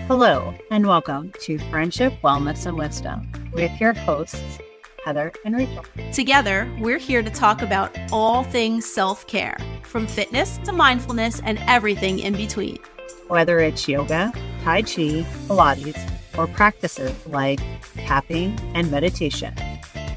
Hello, and welcome to Friendship, Wellness, and Wisdom with your hosts, Heather and Rachel. Together, we're here to talk about all things self-care, from fitness to mindfulness and everything in between. Whether it's yoga, Tai Chi, Pilates, or practices like tapping and meditation,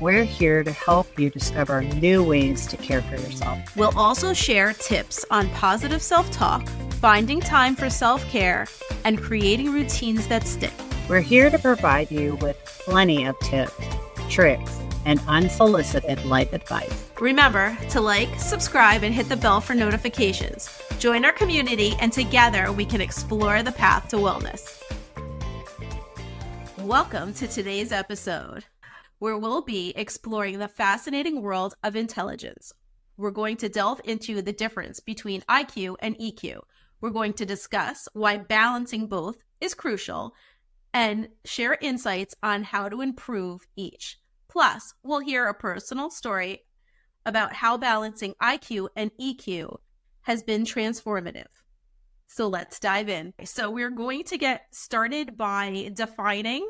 we're here to help you discover new ways to care for yourself. We'll also share tips on positive self-talk, finding time for self-care, and creating routines that stick. We're here to provide you with plenty of tips, tricks, and unsolicited life advice. Remember to like, subscribe, and hit the bell for notifications. Join our community, and together we can explore the path to wellness. Welcome to today's episode, where we'll be exploring the fascinating world of intelligence. We're going to delve into the difference between IQ and EQ. We're going to discuss why balancing both is crucial and share insights on how to improve each. Plus, we'll hear a personal story about how balancing IQ and EQ has been transformative. So let's dive in. So we're going to get started by defining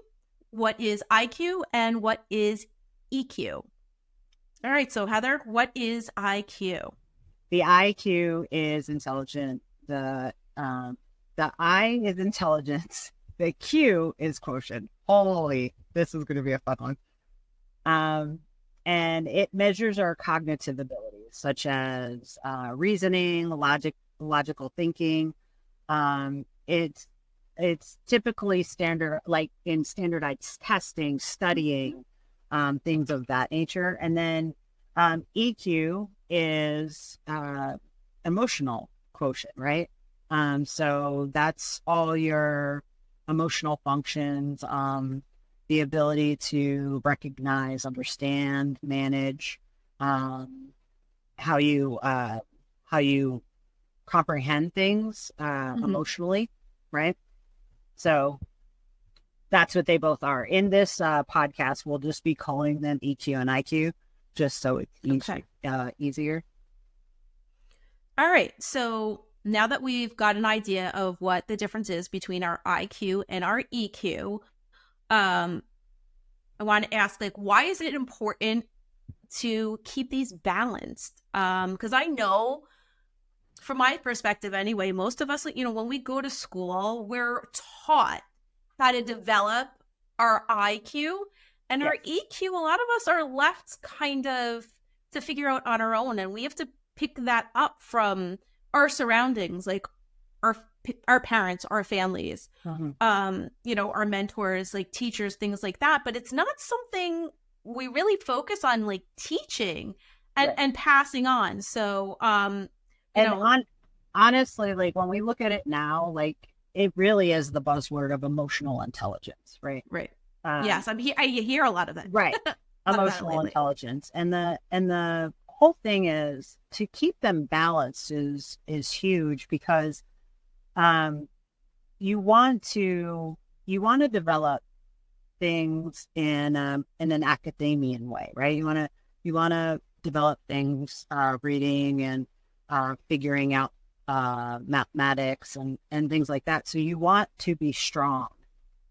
what is IQ and what is EQ. All right, so Heather, what is IQ? The IQ is intelligent. The I is intelligence. The Q is quotient. Holy, this is going to be a fun one. And it measures our cognitive abilities, such as reasoning, logical thinking. It's typically standard, like in standardized testing, studying, things of that nature. And then EQ is emotional quotient, right? So that's all your emotional functions, the ability to recognize, understand, manage, how you comprehend things emotionally, right? So that's what they both are. In this podcast, we'll just be calling them EQ and IQ, just so it's easier. All right, so now that we've got an idea of what the difference is between our IQ and our EQ, I want to ask, why is it important to keep these balanced? Because I know, from my perspective anyway, most of us, when we go to school, we're taught how to develop our IQ, and our EQ, a lot of us are left kind of to figure out on our own, and we have to pick that up from our surroundings, like our parents, our families, our mentors, like teachers, things like that. But it's not something we really focus on, like teaching and passing on. So, honestly, like when we look at it now, like it really is the buzzword of emotional intelligence, right? Right. Yes, I hear a lot of that. Right. Emotional intelligence, and the whole thing is to keep them balanced is huge, because you want to develop things in an academian way, right? You want to develop things reading and figuring out mathematics and things like that. So you want to be strong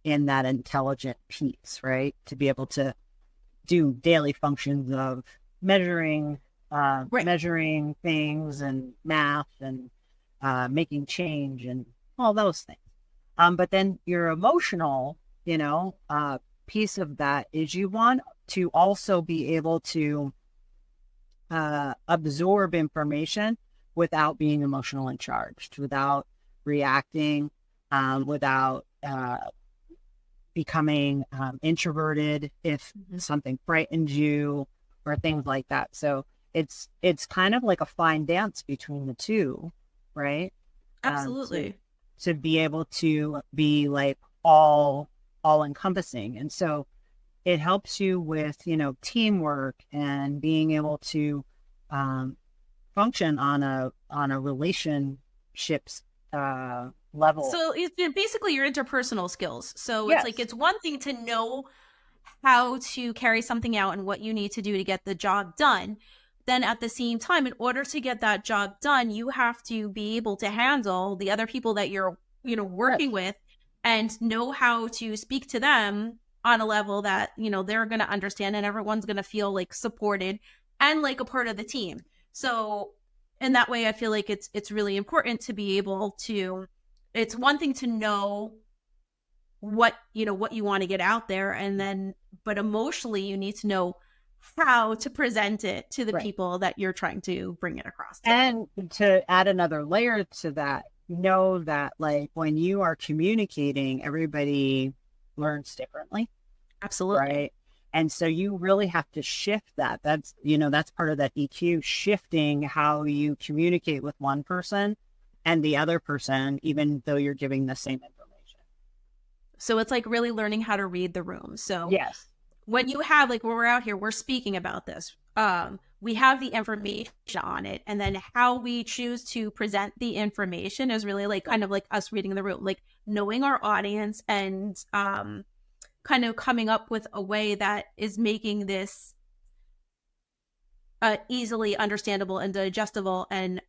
in that intelligent piece, right? To be able to do daily functions of measuring things and math and making change and all those things. But then your emotional, piece of that is you want to also be able to absorb information without being emotionally charged, without reacting, without becoming introverted if something frightens you or things like that. So it's kind of like a fine dance between the two, right? Absolutely. To be able to be like all encompassing. And so it helps you with, teamwork and being able to function on a relationships level. So it's basically your interpersonal skills. So it's like, it's one thing to know how to carry something out and what you need to do to get the job done. Then at the same time, in order to get that job done, you have to be able to handle the other people that you're, working with and know how to speak to them on a level that, you know, they're going to understand and everyone's going to feel like supported and like a part of the team. So in that way, I feel like it's really important to be able to, it's one thing to know what, you know, what you want to get out there, and then, but emotionally you need to know how to present it to the Right. people that you're trying to bring it across to. And to add another layer to that, know that like when you are communicating, everybody learns differently, Absolutely. right? And so you really have to shift that. That's, you know, that's part of that EQ, shifting how you communicate with one person and the other person, even though you're giving the same information. So it's like really learning how to read the room. So Yes. when you have, like, when we're out here, we're speaking about this, we have the information on it, and then how we choose to present the information is really like kind of like us reading the room, like knowing our audience, and kind of coming up with a way that is making this easily understandable and digestible and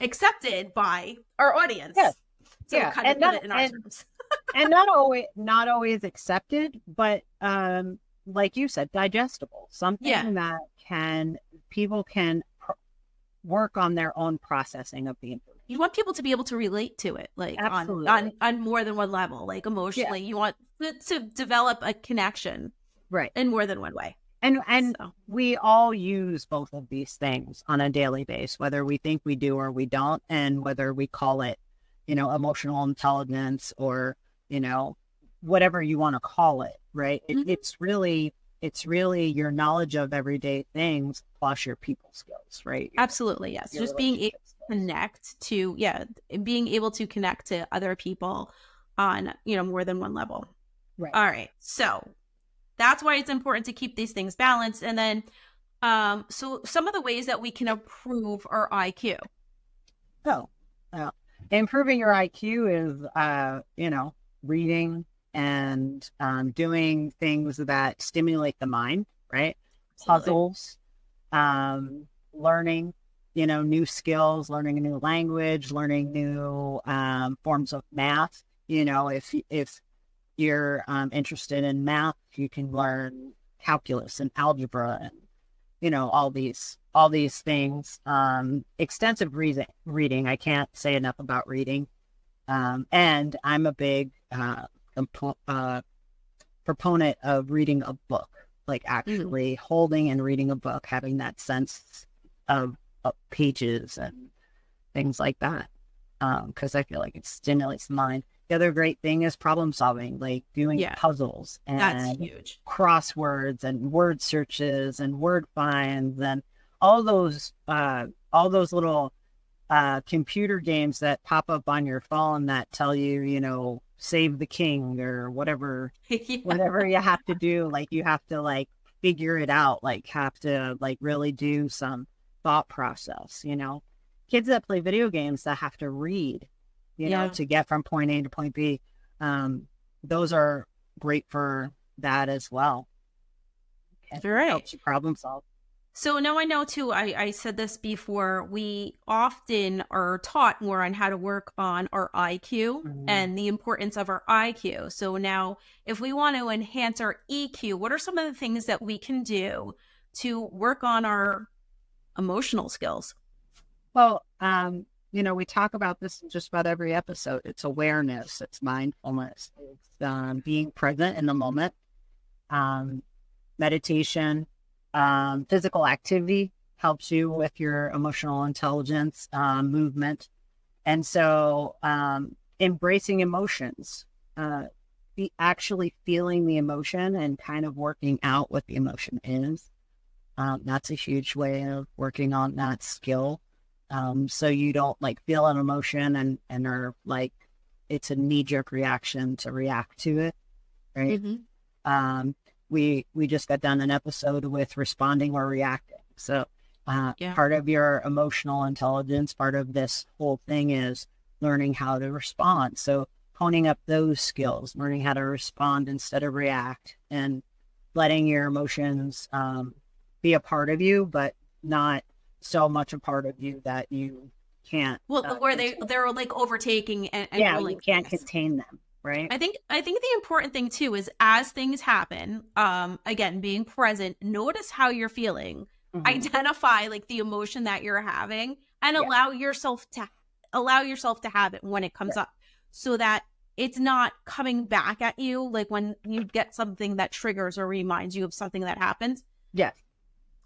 accepted by our audience. Yes. So Yeah. kind of put it in our terms. And not always accepted, but like you said, digestible, something that people can work on their own processing of the information. You want people to be able to relate to it, like Absolutely. on more than one level, like emotionally. Yeah. You want to develop a connection, Right. in more than one way. And So. we all use both of these things on a daily basis, whether we think we do or we don't, and whether we call it, you know, emotional intelligence or, you know, whatever you want to call it, right? Mm-hmm. It's really your knowledge of everyday things plus your people skills, right? Absolutely, yes. Just being able to connect to, being able to connect to other people on, you know, more than one level. Right. All right. So that's why it's important to keep these things balanced. And then, so some of the ways that we can improve our IQ. Oh, improving your IQ is, you know, reading and doing things that stimulate the mind, right? Absolutely. Puzzles, learning, you know, new skills, learning a new language, learning new forms of math. You know, if you're interested in math, you can learn calculus and algebra and, you know, all these things. Extensive reading. I can't say enough about reading. And I'm a big proponent of reading a book, like actually holding and reading a book, having that sense of pages and things like that. Because I feel like it stimulates the mind. The other great thing is problem solving, like doing puzzles and that's huge. Crosswords and word searches and word finds and all those little computer games that pop up on your phone that tell you, you know, save the king or whatever, whatever you have to do. Like you have to like figure it out, like have to like really do some thought process, you know. Kids that play video games that have to read, you know, to get from point A to point B. Those are great for that as well. Right. Helps you problem solve. So now I know too, I said this before, we often are taught more on how to work on our IQ and the importance of our IQ. So now if we want to enhance our EQ, what are some of the things that we can do to work on our emotional skills? Well, you know, we talk about this in just about every episode. It's awareness, it's mindfulness, it's being present in the moment, meditation, physical activity helps you with your emotional intelligence, movement. And so embracing emotions, actually feeling the emotion and kind of working out what the emotion is. That's a huge way of working on that skill. So you don't like feel an emotion and are like, it's a knee-jerk reaction to react to it, right? We just got done an episode with responding or reacting. So part of your emotional intelligence, part of this whole thing is learning how to respond. So honing up those skills, learning how to respond instead of react, and letting your emotions be a part of you, but not so much a part of you that you can't. Well, where they're like overtaking and you can't contain them. right? I think the important thing too is as things happen, again, being present, notice how you're feeling, Hmm. identify like the emotion that you're having, and Yeah, allow yourself to have it when it comes yeah, up, so that it's not coming back at you like when you get something that triggers or reminds you of something that happened. yes,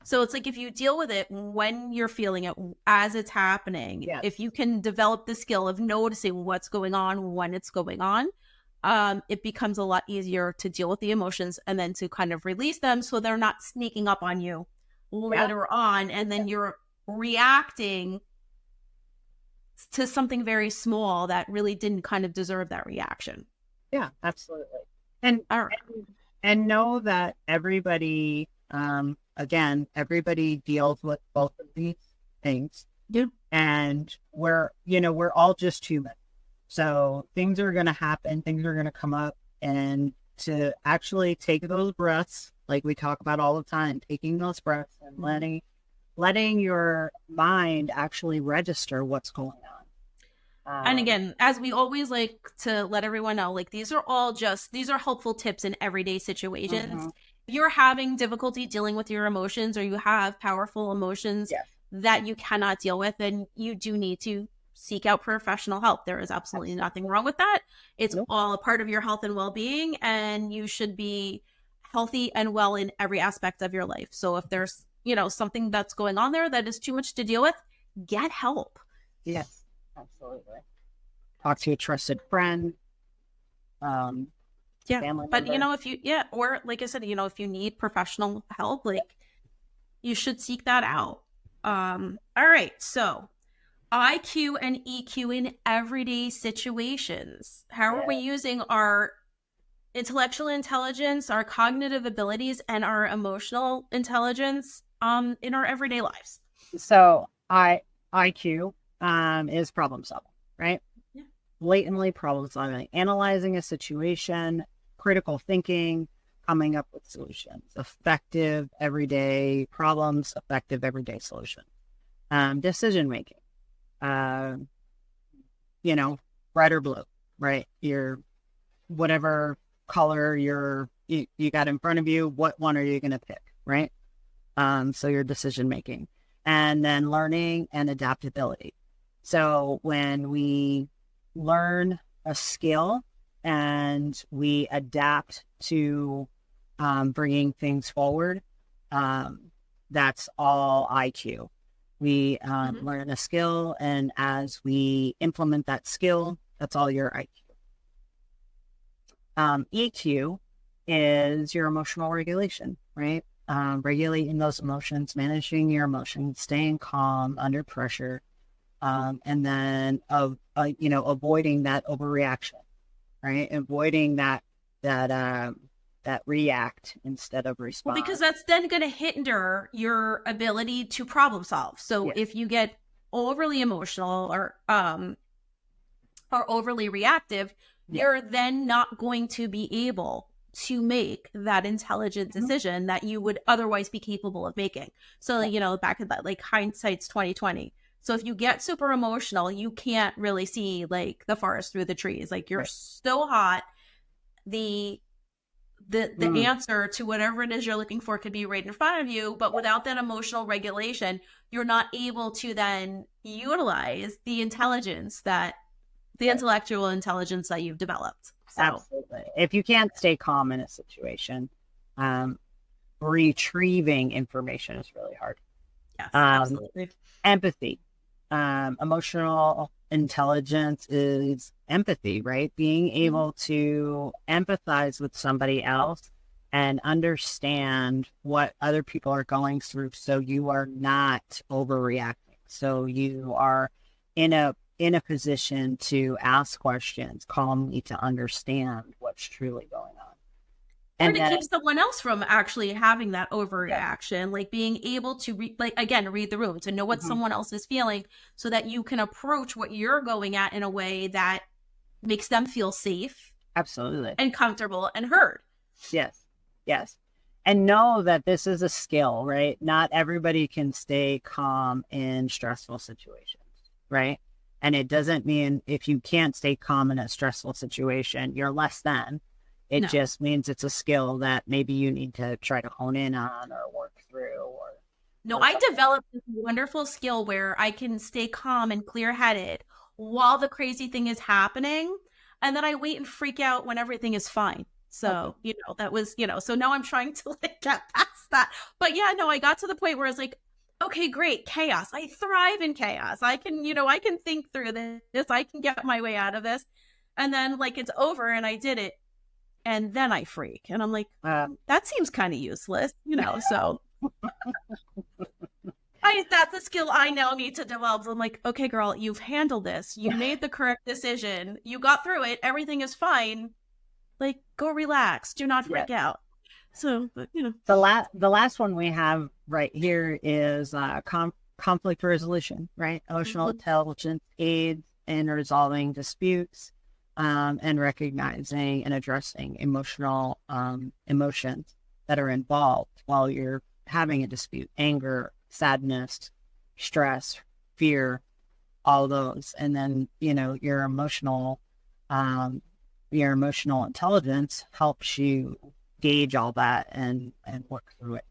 So it's like if you deal with it when you're feeling it as it's happening, yes, if you can develop the skill of noticing what's going on when it's going on, it becomes a lot easier to deal with the emotions and then to kind of release them so they're not sneaking up on you yeah, later on. And then you're reacting to something very small that really didn't kind of deserve that reaction. yeah, absolutely. And All right. and know that everybody, again, everybody deals with both of these things, Yeah. and we're all just human. So things are going to happen, things are going to come up, and to actually take those breaths, like we talk about all the time, taking those breaths and letting your mind actually register what's going And on. again, as we always like to let everyone know, like these are all just these are helpful tips in everyday situations. Mhm. If you're having difficulty dealing with your emotions or you have powerful emotions Yes, that you cannot deal with, then you do need to seek out professional help. There is absolutely nothing absolutely. wrong with that. It's Nope. all a part of your health and well-being, and you should be healthy and well in every aspect of your life. So if there's, something that's going on there that is too much to deal with, get help. Yes, absolutely. Talk to a trusted friend, um, Yeah. family But member. or like I said, if you need professional help, like you should seek that out. All right. So IQ and EQ in everyday situations. How are we Yeah. using our intellectual intelligence, our cognitive abilities, and our emotional intelligence in our everyday lives? So IQ is problem solving, right? Yeah. Blatantly problem solving, analyzing a situation, critical thinking, coming up with solutions, effective everyday problems, effective everyday solutions, decision making, uh, red or blue, right? Your whatever color you got in front of you, what one are you going to pick, right? So your decision making, and then learning and adaptability. So when we learn a skill and we adapt to bringing things forward, um, that's all IQ. We Mm-hmm. learn a skill, and as we implement that skill, that's all your IQ. EQ is your emotional regulation, right? Regulating those emotions, managing your emotions, staying calm under pressure, and then avoiding that overreaction, right? Avoiding that react instead of Well, respond. because that's then going to hinder your ability to problem solve. So Yes. if you get overly emotional or overly reactive, Yeah. you're then not going to be able to make that intelligent Mhm. decision that you would otherwise be capable of making. So, Yeah. back in that, like hindsight's 2020. So if you get super emotional, you can't really see like the forest through the trees. Like you're Right. so hot, the the Mm. answer to whatever it is you're looking for could be right in front of you, but without that emotional regulation, you're not able to then utilize the Right. intellectual intelligence that you've developed. So, Absolutely. If you can't stay calm in a situation, um, retrieving information is really hard. yes, Um, absolutely. Empathy. Emotional intelligence is empathy, right? Being Mm-hmm. able to empathize with somebody else and understand what other people are going through so you are not overreacting. So you are in a position to ask questions calmly to understand what's truly going on. Or And to then keep someone else from actually having that yeah, overreaction, like being able to read the room, to know what mhm, someone else is feeling so that you can approach what you're going at in a way that makes them feel safe absolutely. and comfortable and heard. Yes. Yes. And know that this is a skill, right? Not everybody can stay calm in stressful situations, right? And it doesn't mean if you can't stay calm in a stressful situation, you're less than. It No. just means it's a skill that maybe you need to try to hone in on or work through No, or I something. developed this wonderful skill where I can stay calm and clear headed while the crazy thing is happening. And then I wait and freak out when everything is fine. Okay. So, that was, so now I'm trying to like get past that. But yeah, no, I got to the point where I was like, okay, great, chaos. I thrive in chaos. I can think through this. I can get my way out of this. And then like it's over and I did it. And then I freak. And I'm like, Uh, that seems kind of useless. So that's a skill I now need to develop. I'm like, okay, girl, you've handled this. You made the correct decision. You got through it. Everything is fine. Like, go relax. Do not yeah. freak out. So, The last one we have right here is conflict resolution, right? Emotional mhm. intelligence aids in resolving disputes, and recognizing and addressing emotional emotions that are involved while you're having a dispute: anger, sadness, stress, fear, all those. And then um, your emotional intelligence helps you gauge all that and work through it.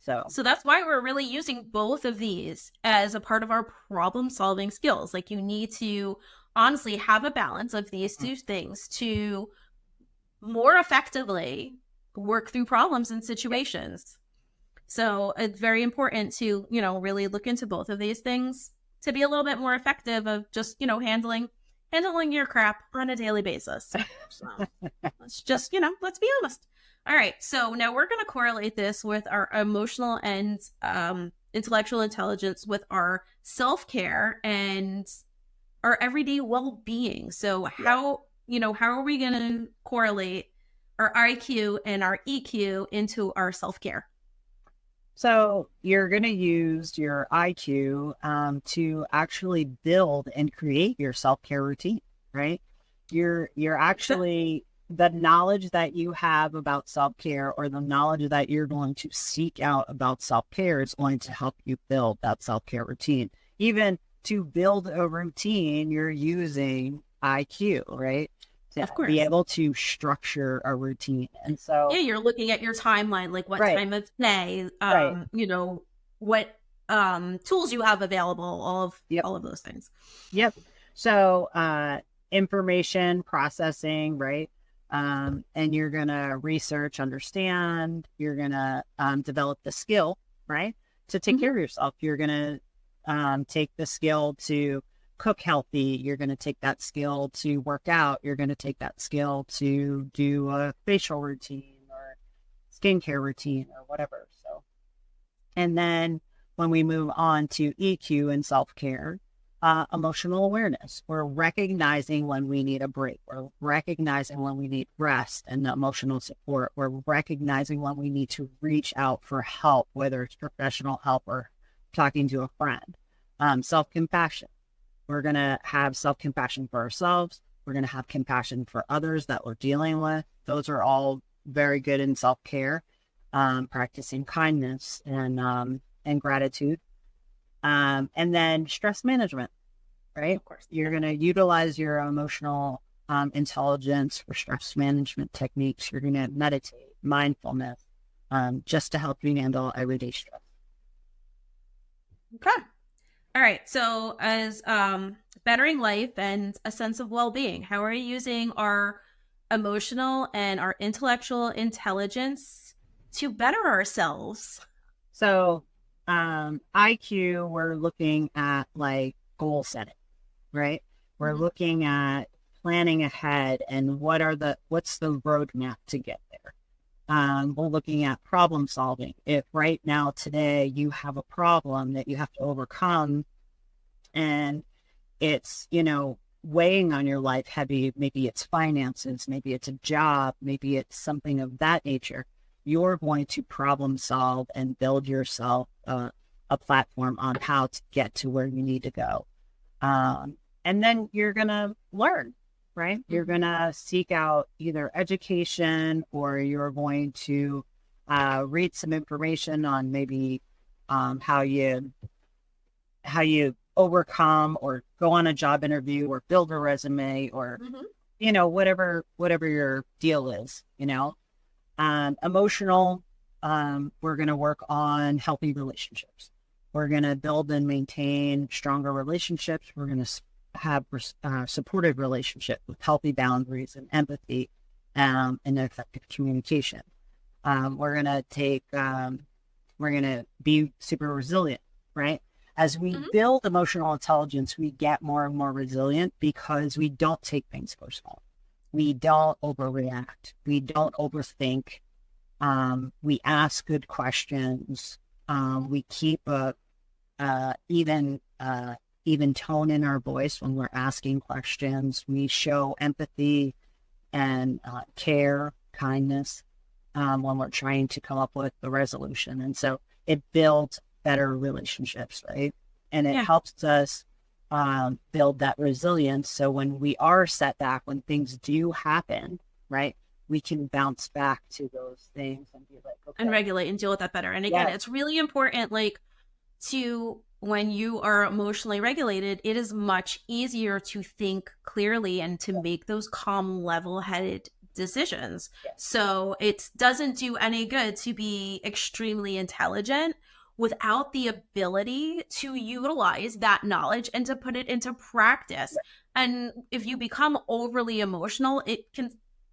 So So that's why we're really using both of these as a part of our problem solving skills. Like, you need to honestly have a balance of these two things to more effectively work through problems and yeah. situations. So it's very important to, really look into both of these things to be a little bit more effective of just, handling your crap on a daily basis. So let's just, let's be honest. All right. So now we're going to correlate this with our emotional and intellectual intelligence with our self-care and our everyday well-being. So Yeah. how are we going to correlate our IQ and our EQ into our self-care? So you're going to use your IQ to actually build and create your self-care routine, right? You're So, actually the knowledge that you have about self-care, or the knowledge that you're going to seek out about self-care, is going to help you build that self-care routine. Even to build a routine, you're using IQ, right? To of be course. able to structure a routine. And Yeah, so, you're looking at your timeline, like what right, time of day, right. what tools you have available, all of Yep. all of those things. Yep. So, information processing, right? And you're going to research, understand, you're going to develop the skill, right? To take Mm-hmm. care of yourself. You're going to take the skill to cook healthy. You're going to take that skill to work out. You're going to take that skill to do a facial routine or skincare routine or whatever. So, and then when we move on to EQ and self care, emotional awareness, we're recognizing when we need a break. We're recognizing when we need rest and emotional support. We're recognizing when we need to reach out for help, whether it's professional help or talking to a friend. Self compassion. We're going to have self compassion for ourselves. We're going to have compassion for others that we're dealing with. Those are all very good in self care. Practicing kindness and gratitude. And then stress management, right? Of course. You're going to utilize your emotional intelligence for stress management techniques. You're going to meditate, mindfulness, just to help you handle everyday stress. Okay. All right. So as bettering life and a sense of well-being, how are you using our emotional and our intellectual intelligence to better ourselves? So, IQ, we're looking at like goal setting, right? We're Mhm. looking at planning ahead and what's the roadmap to get there. We're looking at problem solving. If right now, today, you have a problem that you have to overcome, and it's, weighing on your life heavy, maybe it's finances, maybe it's a job, maybe it's something of that nature, you're going to problem solve and build yourself a platform on how to get to where you need to go. And then you're going to learn, right? You're Mhm. going to seek out either education, or you're going to read some information on maybe how you overcome or go on a job interview or build a resume or, Mm-hmm. whatever your deal is, emotional, we're going to work on healthy relationships. We're going to build and maintain stronger relationships. We're going to have supportive relationships with healthy boundaries and empathy, and effective communication. We're going to we're going to be super resilient, right? As we Mm-hmm. build emotional intelligence, we get more and more resilient because we don't take things personal. We don't overreact. We don't overthink. We ask good questions. We keep a even tone in our voice when we're asking questions. We show empathy and care, kindness, when we're trying to come up with the resolution. And so it builds better relationships, right? And it Yeah. helps us build that resilience. So when we are set back, when things do happen, right, we can bounce back to those things and be like, And okay, regulate and deal with that better. And again, yes, it's really important, like, to when you are emotionally regulated, it is much easier to think clearly and to make those calm, level headed decisions. yes, So it doesn't do any good to be extremely intelligent without the ability to utilize that knowledge and to put it into practice. yes, And if you become overly emotional, it can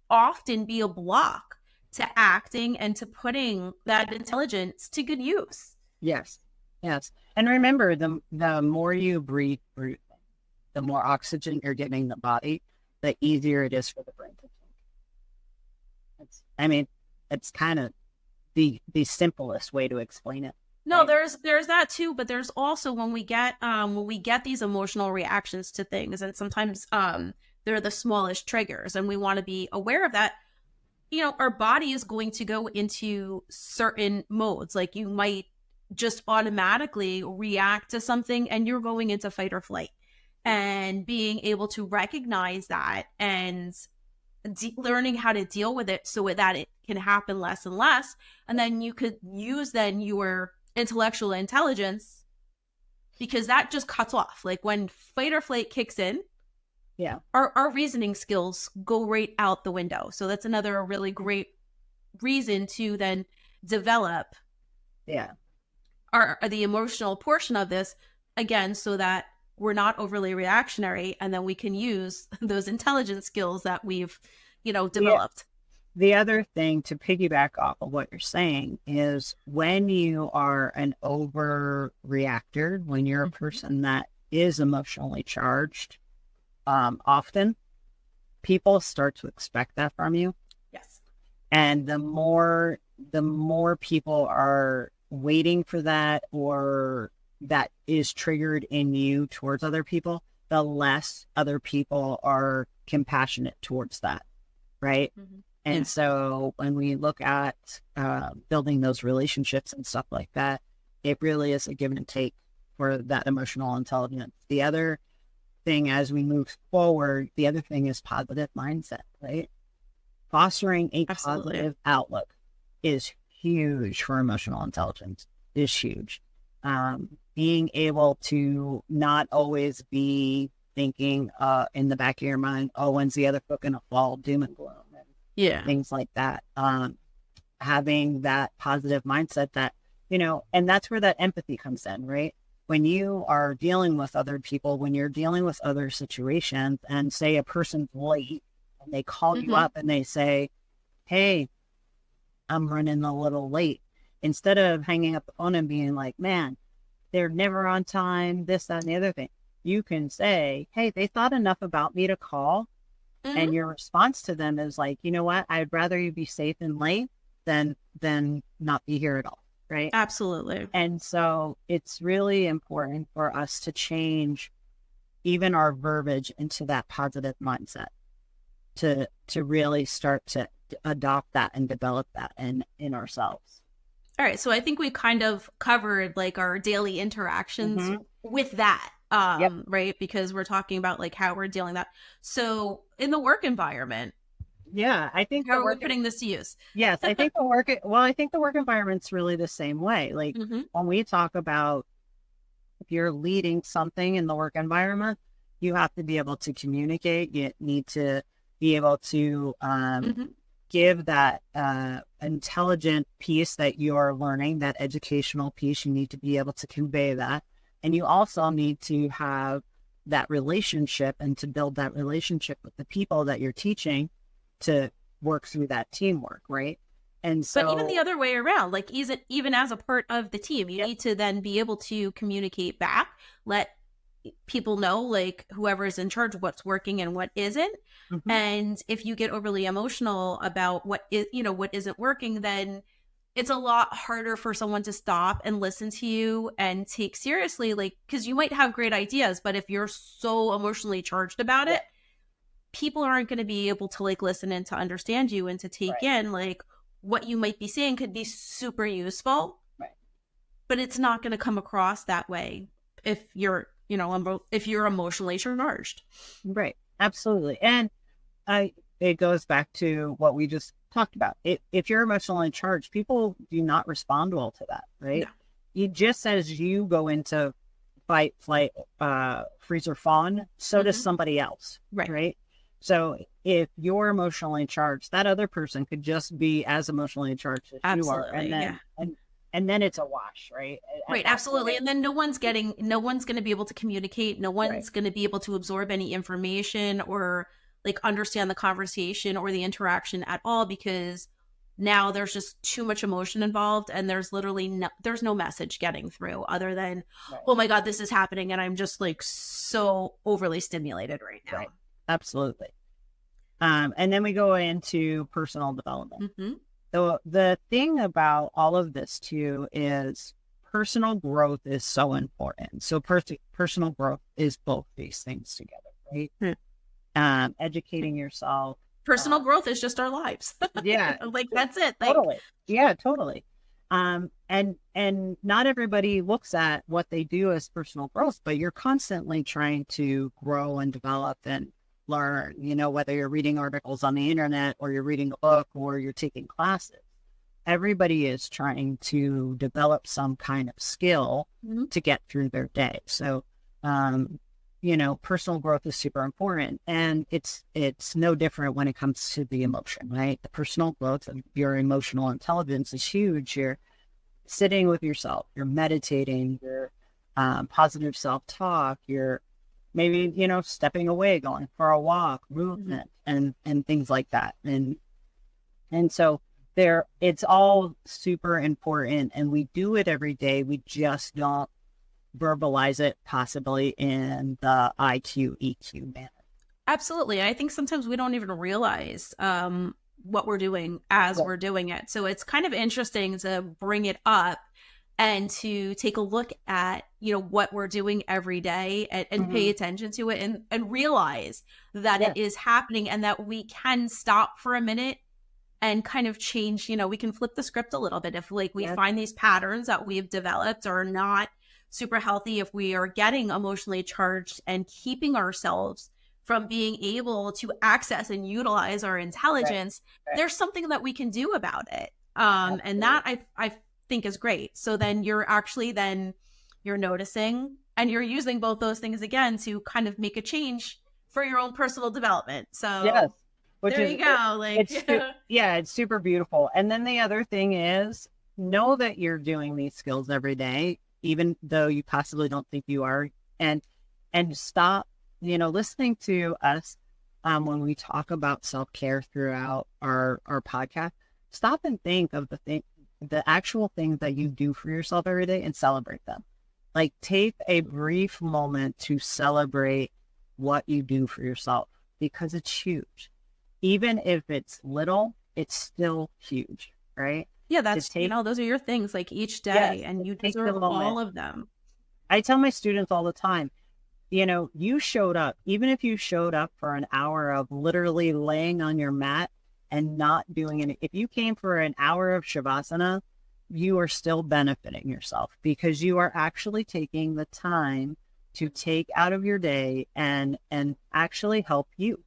often be a block to acting and to putting that intelligence to good use. yes, yes. And remember, the more you breathe, the more oxygen you're giving the body, the easier it is for the brain to think. I mean, it's kind of the simplest way to explain it, No, right? there's that too, but there's also when we get these emotional reactions to things, and sometimes they're the smallest triggers, and we want to be aware of that. You know, our body is going to go into certain modes. Like you might just automatically react to something and you're going into fight or flight. And being able to recognize that and learning how to deal with it so that it can happen less and less. And then you could use then your intellectual intelligence, because that just cuts off. Like when fight or flight kicks in, Yeah, our reasoning skills go right out the window. So that's another really great reason to then develop yeah, our the emotional portion of this again, so that we're not overly reactionary, and then we can use those intelligence skills that we've, yeah. developed. The other thing to piggyback off of what you're saying is when you are an overreactor, when you're a Mm-hmm. person that is emotionally charged, often people start to expect that from you. Yes. And the more people are waiting for that, or that is triggered in you towards other people, the less other people are compassionate towards that, right? Mm-hmm. And Yeah. so when we look at building those relationships and stuff like that, it really is a give and take for that emotional intelligence. The other thing as we move forward, the other thing is positive mindset, right? Fostering a Absolutely. positive outlook is huge for emotional intelligence, is huge. Being able to not always be thinking in the back of your mind, oh, when's the other foot going to fall, doom and gloom, and Yeah. things like that. Having that positive mindset that, and that's where that empathy comes in, right? When you are dealing with other people, when you're dealing with other situations, and say a person's late and they call you Mm-hmm. up and they say, hey, I'm running a little late. Instead of hanging up the phone and being like, man, they're never on time, this, that, and the other thing, you can say, hey, they thought enough about me to call. Mm-hmm. And your response to them is like, you know what? I'd rather you be safe and late than not be here at all. Right. Absolutely. And so it's really important for us to change even our verbiage into that positive mindset, to really start to adopt that and develop that in ourselves. All right, so I think we kind of covered like our daily interactions Mm-hmm. with that, Yep. right? Because we're talking about like how we're dealing that. So in the work environment, Yeah, I think how the are we work. putting this to use? Yes, I think the work. Well, I think the work environment's really the same way. Like Mm-hmm. when we talk about if you're leading something in the work environment, you have to be able to communicate. You need to be able to give that intelligent piece that you're learning, that educational piece. You need to be able to convey that. And you also need to have that relationship and to build that relationship with the people that you're teaching to work through that teamwork, right? And so, but even the other way around, like even as a part of the team, you need to then be able to communicate back, let people know, like whoever is in charge, what's working and what isn't. And if you get overly emotional about what is, what isn't working, then it's a lot harder for someone to stop and listen to you and take seriously, like, because you might have great ideas, but if you're so emotionally charged about it, people aren't going to be able to like listen and to understand you and to take in like what you might be saying could be super useful, but it's not going to come across that way if you're, if you're emotionally charged. Right. Absolutely. And it goes back to what we just talked about. If you're emotionally charged, people do not respond well to that, right? No. Just as you go into fight, flight, freeze or fawn, so does somebody else, right? So if you're emotionally charged, that other person could just be as emotionally charged as you are, and then and then it's a wash, right? Right, absolutely. And then no one's going to be able to communicate. No one's going to be able to absorb any information or like understand the conversation or the interaction at all, because now there's just too much emotion involved, and there's literally there's no message getting through other than, oh my God, this is happening, and I'm just like so overly stimulated right now. Absolutely. And then we go into personal development. So the thing about all of this too is personal growth is so important. So personal growth is both these things together, right? Educating yourself. Personal growth is just our lives. Like that's it. Totally. Yeah, totally. And not everybody looks at what they do as personal growth, but you're constantly trying to grow and develop and learn, whether you're reading articles on the internet or you're reading a book or you're taking classes. Everybody is trying to develop some kind of skill to get through their day. So, personal growth is super important, and it's no different when it comes to the emotion, right? The personal growth of your emotional intelligence is huge. You're sitting with yourself, you're meditating, you're positive self-talk, you're maybe, stepping away, going for a walk, movement, and things like that. And so it's all super important, and we do it every day. We just don't verbalize it possibly in the IQ, EQ manner. Absolutely. I think sometimes we don't even realize what we're doing as we're doing it. So it's kind of interesting to bring it up and to take a look at, what we're doing every day and pay attention to it and realize that it is happening, and that we can stop for a minute and kind of change, we can flip the script a little bit. If like we find these patterns that we've developed are not super healthy, if we are getting emotionally charged and keeping ourselves from being able to access and utilize our intelligence, there's something that we can do about it. And that I think is great. So then you're noticing and you're using both those things again to kind of make a change for your own personal development. So there you go. Like, it's super beautiful. And then the other thing is, know that you're doing these skills every day, even though you possibly don't think you are, and stop, listening to us when we talk about self-care throughout our podcast. Stop and think of the actual things that you do for yourself every day and celebrate them. Like, take a brief moment to celebrate what you do for yourself, because it's huge. Even if it's little, it's still huge, right? Yeah, that's, those are your things like each day, and you deserve all of them. I tell my students all the time, you showed up, even if you showed up for an hour of literally laying on your mat and not doing any, if you came for an hour of Shavasana, you are still benefiting yourself, because you are actually taking the time to take out of your day and actually help you.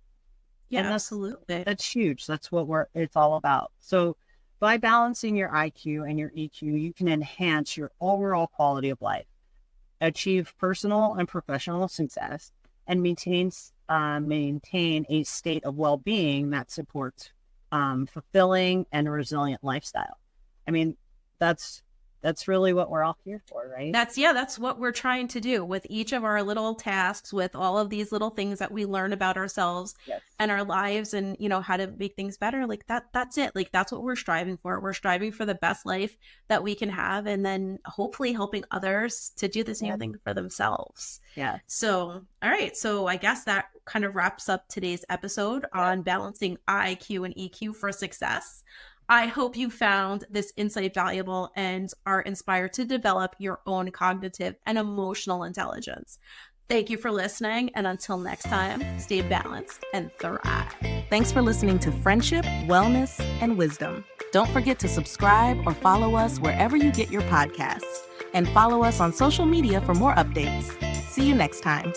Yeah, and absolutely. That's huge. That's what it's all about. So by balancing your IQ and your EQ, you can enhance your overall quality of life. achieve personal and professional success, and maintain a state of well-being that supports fulfilling and resilient lifestyle. I mean, that's really what we're all here for, right? That's what we're trying to do with each of our little tasks, with all of these little things that we learn about ourselves and our lives, and how to make things better. Like that's it. Like that's what we're striving for. We're striving for the best life that we can have, and then hopefully helping others to do the same thing for themselves. Yeah. So, all right. So I guess that kind of wraps up today's episode on balancing IQ and EQ for success. I hope you found this insight valuable and are inspired to develop your own cognitive and emotional intelligence. Thank you for listening, and until next time, stay balanced and thrive. Thanks for listening to Friendship, Wellness, and Wisdom. Don't forget to subscribe or follow us wherever you get your podcasts, and follow us on social media for more updates. See you next time.